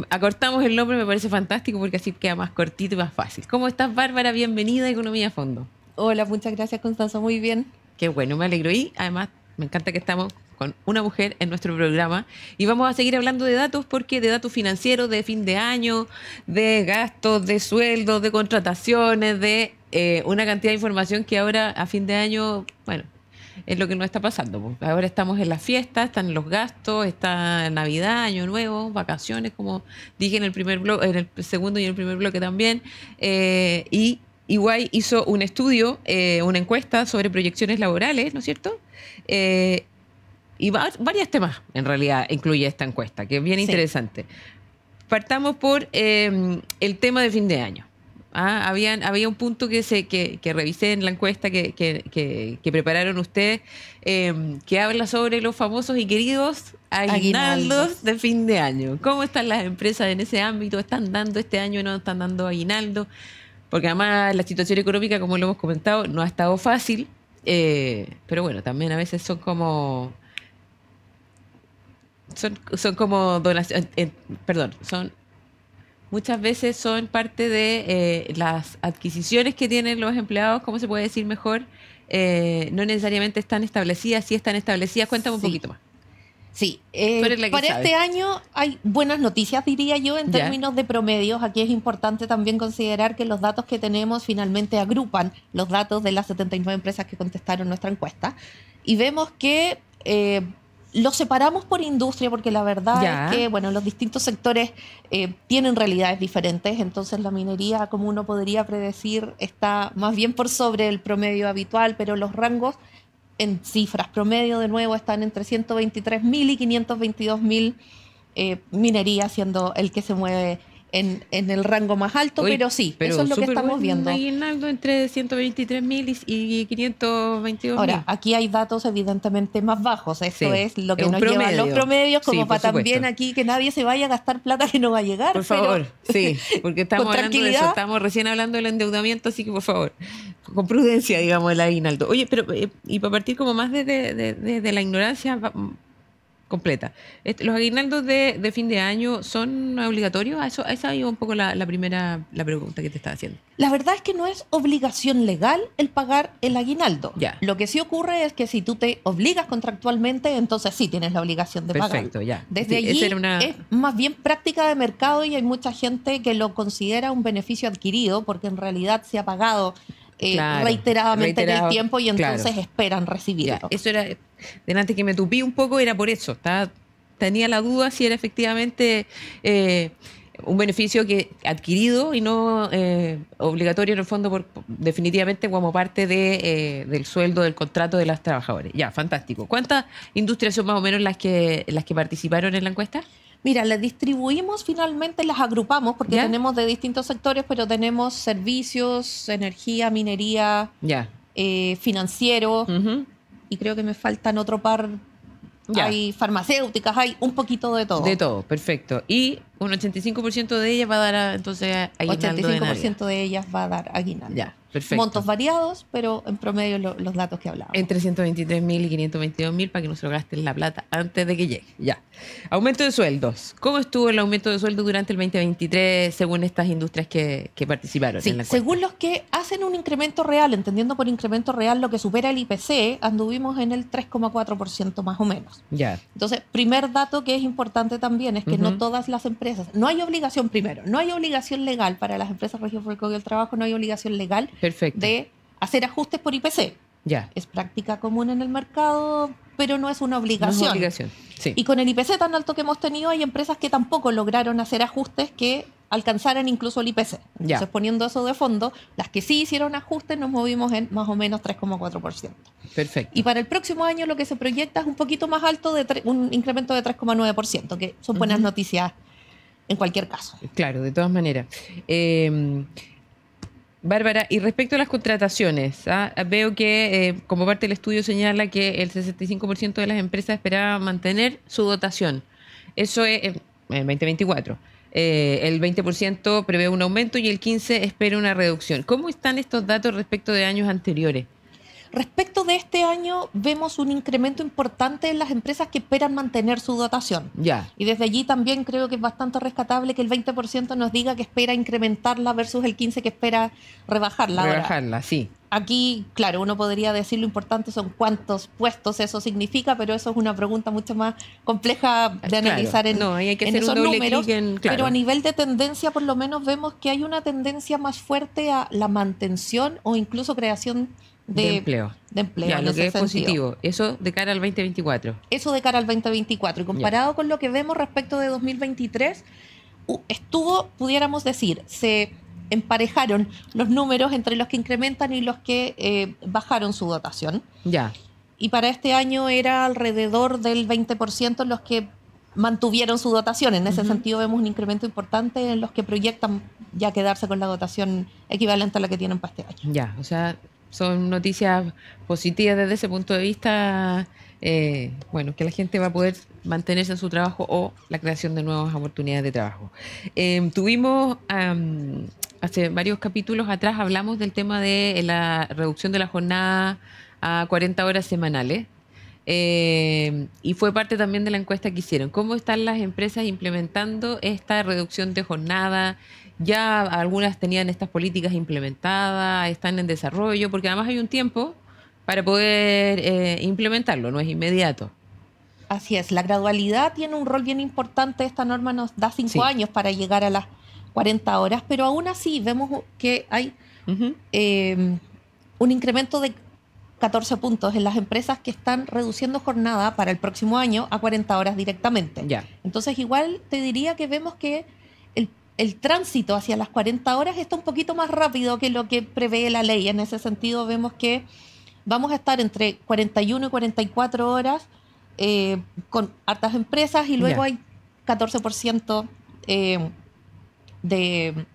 Acortamos el nombre, me parece fantástico porque así queda más cortito y más fácil. ¿Cómo estás, Bárbara? Bienvenida a Economía a Fondo. Hola, muchas gracias, Constanza. Muy bien. Qué bueno, me alegro. Y además me encanta que estamos con una mujer en nuestro programa y vamos a seguir hablando de datos, porque de datos financieros, de fin de año, de gastos, de sueldos, de contrataciones, de una cantidad de información que ahora a fin de año, bueno, es lo que nos está pasando. Pues. Ahora estamos en las fiestas, están los gastos, está Navidad, Año Nuevo, vacaciones, como dije en el primer bloque, en el segundo y en el primer bloque también, y EY hizo un estudio, una encuesta sobre proyecciones laborales, ¿no es cierto? Y varios temas, en realidad, incluye esta encuesta, que es bien interesante. Partamos por el tema de fin de año. Había un punto que revisé en la encuesta que prepararon ustedes, que habla sobre los famosos y queridos aguinaldos de fin de año. ¿Cómo están las empresas en ese ámbito? ¿Están dando este año o no están dando aguinaldo? Porque además la situación económica, como lo hemos comentado, no ha estado fácil, pero bueno, también a veces son como donaciones, muchas veces son parte de las adquisiciones que tienen los empleados, ¿cómo se puede decir mejor? No necesariamente están establecidas, sí están establecidas. Cuéntame un poquito más. Sí, sabe. para este año hay buenas noticias, diría yo, en términos de promedios. Aquí es importante también considerar que los datos que tenemos finalmente agrupan los datos de las 79 empresas que contestaron nuestra encuesta, y vemos que los separamos por industria, porque la verdad es que bueno, los distintos sectores tienen realidades diferentes. Entonces la minería, como uno podría predecir, está más bien por sobre el promedio habitual, pero los rangos en cifras promedio de nuevo están entre 123.000 y 522.000, minería siendo el que se mueve en el rango más alto. Oye, pero sí, eso es lo que estamos viendo. Aguinaldo entre 123.000 y 522.000. Ahora, aquí hay datos evidentemente más bajos. Esto es lo que nos lleva a los promedios, como para también aquí que nadie se vaya a gastar plata que no va a llegar. Por favor, sí, porque estamos hablando de eso, estamos recién hablando del endeudamiento, así que por favor, con prudencia, digamos, el aguinaldo. Oye, pero y para partir como más de la ignorancia completa, ¿los aguinaldos de fin de año son obligatorios? Esa es un poco la pregunta que te estaba haciendo. La verdad es que no es obligación legal el pagar el aguinaldo. Ya. Lo que sí ocurre es que si tú te obligas contractualmente, entonces sí tienes la obligación de pagar. Perfecto, ya. Desde allí es más bien práctica de mercado, y hay mucha gente que lo considera un beneficio adquirido porque en realidad se ha pagado reiteradamente en el tiempo, y entonces esperan recibirlo. Ya, eso era, delante que me tupí un poco, era por eso. Tenía la duda si era efectivamente un beneficio adquirido y no obligatorio en el fondo, definitivamente como parte del sueldo del contrato de los trabajadores. Ya, fantástico. ¿Cuántas industrias son más o menos las que participaron en la encuesta? Mira, las distribuimos finalmente, las agrupamos, porque tenemos de distintos sectores, pero tenemos servicios, energía, minería, financiero, y creo que me faltan otro par. Hay farmacéuticas, hay un poquito de todo. De todo, perfecto. Y un 85% de ellas va a dar entonces aguinaldo. 85% de ellas va a dar aguinaldo. Ya, perfecto. Montos variados, pero en promedio los datos que hablábamos. Entre 123.000 y 522.000, para que no se lo gasten la plata antes de que llegue. Ya. Aumento de sueldos. ¿Cómo estuvo el aumento de sueldos durante el 2023 según estas industrias que participaron en la encuesta? Según los que hacen un incremento real, entendiendo por incremento real lo que supera el IPC, anduvimos en el 3,4% más o menos. Ya. Entonces, primer dato que es importante también es que no todas las empresas, no hay obligación primero, no hay obligación legal para las empresas regidas por el Código del Trabajo, no hay obligación legal de hacer ajustes por IPC. Ya. Es práctica común en el mercado, pero no es una obligación. No es obligación. Sí. Y con el IPC tan alto que hemos tenido, hay empresas que tampoco lograron hacer ajustes que alcanzaran incluso el IPC. Entonces, poniendo eso de fondo, las que sí hicieron ajustes nos movimos en más o menos 3,4%. Perfecto. Y para el próximo año lo que se proyecta es un poquito más alto, un incremento de 3,9%, que son buenas noticias en cualquier caso. Claro, de todas maneras. Bárbara, y respecto a las contrataciones, veo que como parte del estudio señala que el 65% de las empresas esperaba mantener su dotación. Eso es en 2024. El 20% prevé un aumento y el 15% espera una reducción. ¿Cómo están estos datos respecto de años anteriores? Respecto de este año, vemos un incremento importante en las empresas que esperan mantener su dotación. Ya. Y desde allí también creo que es bastante rescatable que el 20% nos diga que espera incrementarla versus el 15% que espera rebajarla. Rebajarla, Ahora, sí. aquí, claro, uno podría decir lo importante son cuántos puestos eso significa, pero eso es una pregunta mucho más compleja de analizar en, no, ahí hay que en hacer esos un doble números. clic Pero a nivel de tendencia, por lo menos vemos que hay una tendencia más fuerte a la mantención o incluso creación de empleo. De Ya, en lo ese que es sentido. positivo. Eso de cara al 2024. Eso de cara al 2024. Y comparado con lo que vemos respecto de 2023, pudiéramos decir, se emparejaron los números entre los que incrementan y los que bajaron su dotación. Ya. Y para este año era alrededor del 20% los que mantuvieron su dotación. En ese sentido vemos un incremento importante en los que proyectan ya quedarse con la dotación equivalente a la que tienen para este año. Ya, o sea, son noticias positivas desde ese punto de vista, bueno, que la gente va a poder mantenerse en su trabajo o la creación de nuevas oportunidades de trabajo. Tuvimos, hace varios capítulos atrás, hablamos del tema de la reducción de la jornada a 40 horas semanales. Y fue parte también de la encuesta que hicieron. ¿Cómo están las empresas implementando esta reducción de jornada? Ya algunas tenían estas políticas implementadas, están en desarrollo, porque además hay un tiempo para poder implementarlo, no es inmediato. Así es, la gradualidad tiene un rol bien importante. Esta norma nos da 5 años para llegar a las 40 horas, pero aún así vemos que hay un incremento de 14 puntos en las empresas que están reduciendo jornada para el próximo año a 40 horas directamente. Ya. Entonces igual te diría que vemos que el tránsito hacia las 40 horas está un poquito más rápido que lo que prevé la ley. En ese sentido vemos que vamos a estar entre 41 y 44 horas con hartas empresas y luego hay 14% de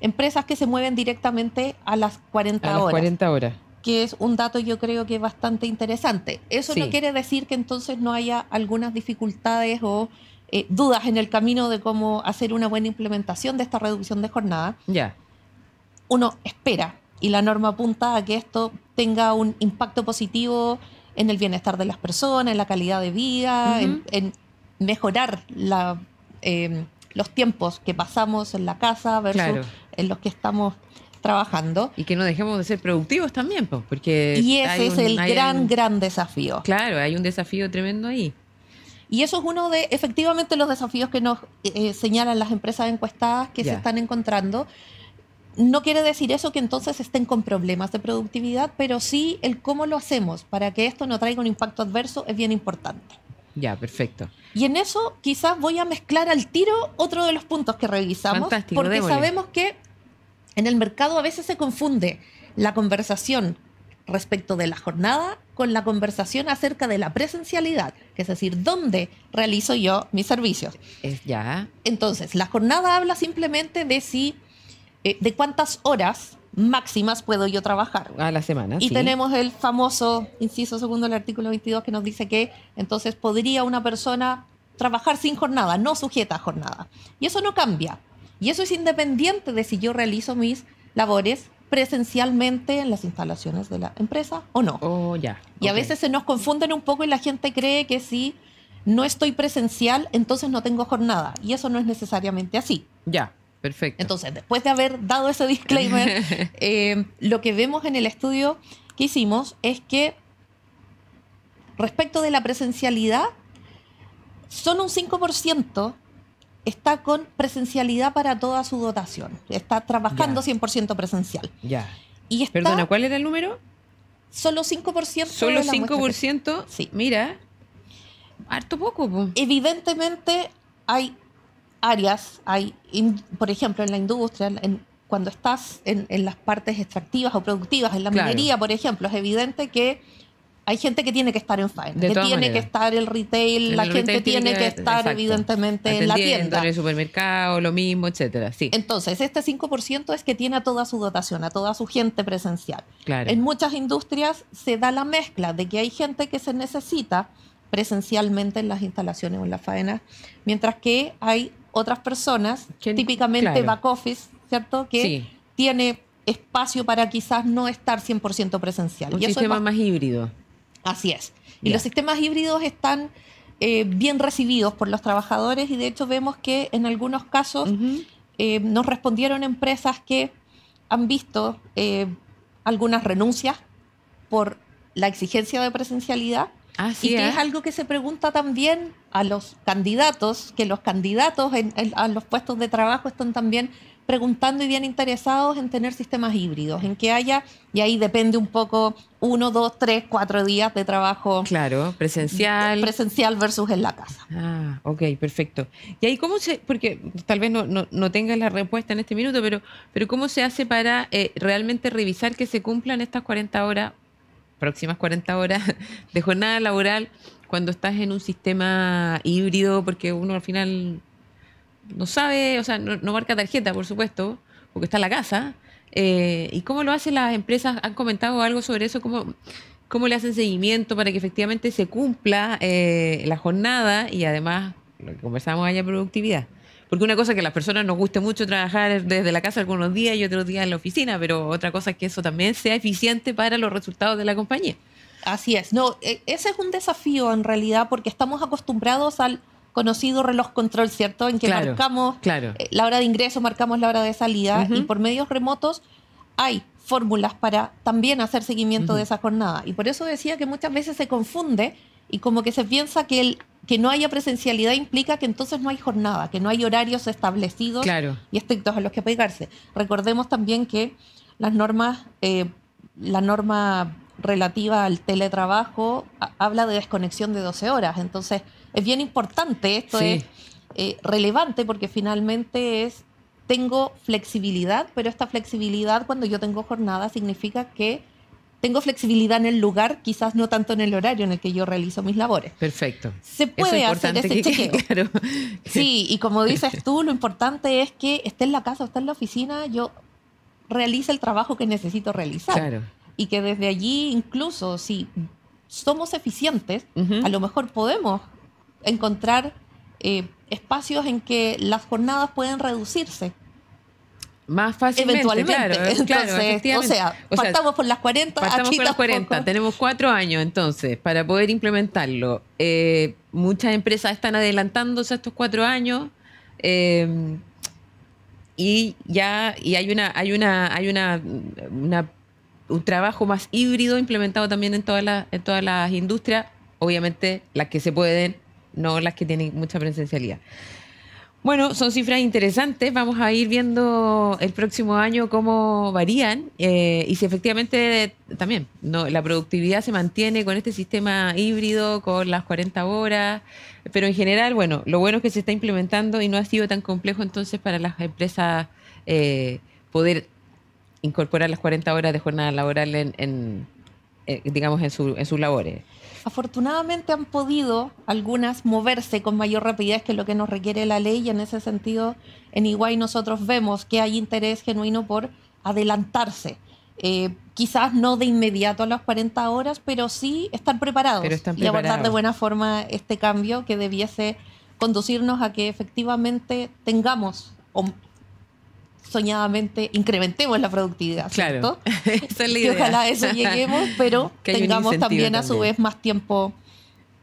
empresas que se mueven directamente a las 40 A las horas. 40 horas. Que es un dato yo creo que bastante interesante. Eso no quiere decir que entonces no haya algunas dificultades o dudas en el camino de cómo hacer una buena implementación de esta reducción de jornada. Ya. Uno espera y la norma apunta a que esto tenga un impacto positivo en el bienestar de las personas, en la calidad de vida, en mejorar los tiempos que pasamos en la casa versus en los que estamos trabajando. Y que no dejemos de ser productivos también, pues, porque... Y ese es el gran desafío. Claro, hay un desafío tremendo ahí. Y eso es uno de, efectivamente, los desafíos que nos señalan las empresas encuestadas que se están encontrando. No quiere decir eso que entonces estén con problemas de productividad, pero sí el cómo lo hacemos para que esto no traiga un impacto adverso es bien importante. Ya, perfecto. Y en eso quizás voy a mezclar al tiro otro de los puntos que revisamos. Fantástico, porque démosle. Sabemos que en el mercado a veces se confunde la conversación respecto de la jornada con la conversación acerca de la presencialidad, que es decir, ¿dónde realizo yo mis servicios? Entonces, la jornada habla simplemente de de cuántas horas máximas puedo yo trabajar a la semana. Y tenemos el famoso inciso segundo del artículo 22 que nos dice que entonces podría una persona trabajar sin jornada, no sujeta a jornada. Y eso no cambia. Y eso es independiente de si yo realizo mis labores presencialmente en las instalaciones de la empresa o no. Y a veces se nos confunden un poco y la gente cree que si no estoy presencial, entonces no tengo jornada. Y eso no es necesariamente así. Ya, perfecto. Entonces, después de haber dado ese disclaimer, lo que vemos en el estudio que hicimos es que respecto de la presencialidad, solo un 5% está con presencialidad para toda su dotación. Está trabajando 100% presencial. Ya. Y está Perdona, ¿cuál era el número? Solo 5%. Solo 5%. Sí. Mira, harto poco. Po. Evidentemente hay áreas, por ejemplo, en la industria, cuando estás en las partes extractivas o productivas, en la minería, por ejemplo, es evidente que hay gente que tiene que estar en faena, De que todas tiene maneras. que estar el retail, En la el gente retail tiene que estar exacto, evidentemente en la atendiendo, tienda. en el supermercado, lo mismo, etcétera. Sí, Entonces, este 5% es que tiene a toda su dotación, a toda su gente presencial. claro. En muchas industrias se da la mezcla de que hay gente que se necesita presencialmente en las instalaciones o en las faenas, mientras que hay otras personas, Que- típicamente claro. back office, ¿cierto? Que Sí. tiene espacio para quizás no estar 100% presencial. Un Y eso es sistema más híbrido. Así es. Y Ya. los sistemas híbridos están bien recibidos por los trabajadores y de hecho vemos que en algunos casos Ujú. nos respondieron empresas que han visto algunas renuncias por la exigencia de presencialidad Así y que es. es algo que se pregunta también a los candidatos, que los candidatos a los puestos de trabajo están también preguntando y bien interesados en tener sistemas híbridos, en que haya, y ahí depende un poco, 1, 2, 3, 4 días de trabajo Claro, presencial. presencial versus en la casa. Ah, ok, perfecto. Y ahí cómo se, porque tal vez no tengas la respuesta en este minuto, pero ¿cómo se hace para realmente revisar que se cumplan estas 40 horas, próximas 40 horas de jornada laboral cuando estás en un sistema híbrido? Porque uno al final no sabe, o sea, no marca tarjeta, por supuesto, porque está en la casa. ¿Y cómo lo hacen las empresas? ¿Han comentado algo sobre eso? ¿Cómo le hacen seguimiento para que efectivamente se cumpla la jornada y además, lo que conversábamos, haya productividad? Porque una cosa es que a las personas nos guste mucho trabajar desde la casa algunos días y otros días en la oficina, pero otra cosa es que eso también sea eficiente para los resultados de la compañía. Así es. No, ese es un desafío en realidad porque estamos acostumbrados al conocido reloj control, ¿cierto? En que Claro, marcamos claro. la hora de ingreso, marcamos la hora de salida Ujú. y por medios remotos hay fórmulas para también hacer seguimiento de esa jornada. Y por eso decía que muchas veces se confunde y como que se piensa que que no haya presencialidad implica que entonces no hay jornada, que no hay horarios establecidos Claro. y estrictos a los que pegarse. Recordemos también que las normas, la norma relativa al teletrabajo habla de desconexión de 12 horas. Entonces, es bien importante, esto Sí. es relevante porque finalmente tengo flexibilidad, pero esta flexibilidad cuando yo tengo jornada significa que tengo flexibilidad en el lugar, quizás no tanto en el horario en el que yo realizo mis labores. Perfecto. Se puede Eso es hacer importante ese que- chequeo. claro. Sí, y como dices tú, lo importante es que esté en la casa o esté en la oficina, yo realice el trabajo que necesito realizar. Claro. Y que desde allí, incluso si somos eficientes, Ujú. a lo mejor podemos encontrar espacios en que las jornadas pueden reducirse Más fácilmente, eventualmente. claro, Entonces, claro, efectivamente. partamos por las 40. Partamos aquí con las 40. tampoco. Tenemos 4 años, entonces, para poder implementarlo. Muchas empresas están adelantándose a estos 4 años y hay un trabajo más híbrido implementado también en todas las industrias, obviamente las que se pueden, no las que tienen mucha presencialidad. Bueno, son cifras interesantes. Vamos a ir viendo el próximo año cómo varían y si efectivamente también la productividad se mantiene con este sistema híbrido, con las 40 horas. Pero en general, bueno, lo bueno es que se está implementando y no ha sido tan complejo entonces para las empresas poder incorporar las 40 horas de jornada laboral digamos, en sus labores. Afortunadamente han podido algunas moverse con mayor rapidez que lo que nos requiere la ley y en ese sentido en EY nosotros vemos que hay interés genuino por adelantarse. Quizás no de inmediato a las 40 horas, pero sí estar preparados, y abordar de buena forma este cambio que debiese conducirnos a que efectivamente tengamos soñadamente incrementemos la productividad, ¿cierto? Claro, esa es la que idea. ojalá a eso lleguemos, pero Que hay un tengamos incentivo también a su también. vez más tiempo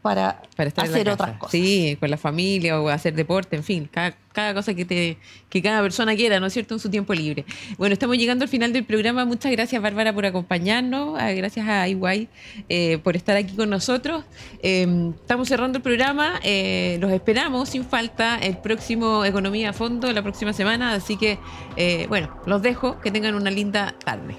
para estar en la hacer casa. otras cosas. Sí, con la familia o hacer deporte, en fin, cada cosa que cada persona quiera, ¿no es cierto?, en su tiempo libre. Bueno, estamos llegando al final del programa. Muchas gracias, Bárbara, por acompañarnos. Gracias a EY por estar aquí con nosotros. Estamos cerrando el programa. Los esperamos sin falta el próximo Economía a Fondo la próxima semana. Así que, bueno, los dejo. Que tengan una linda tarde.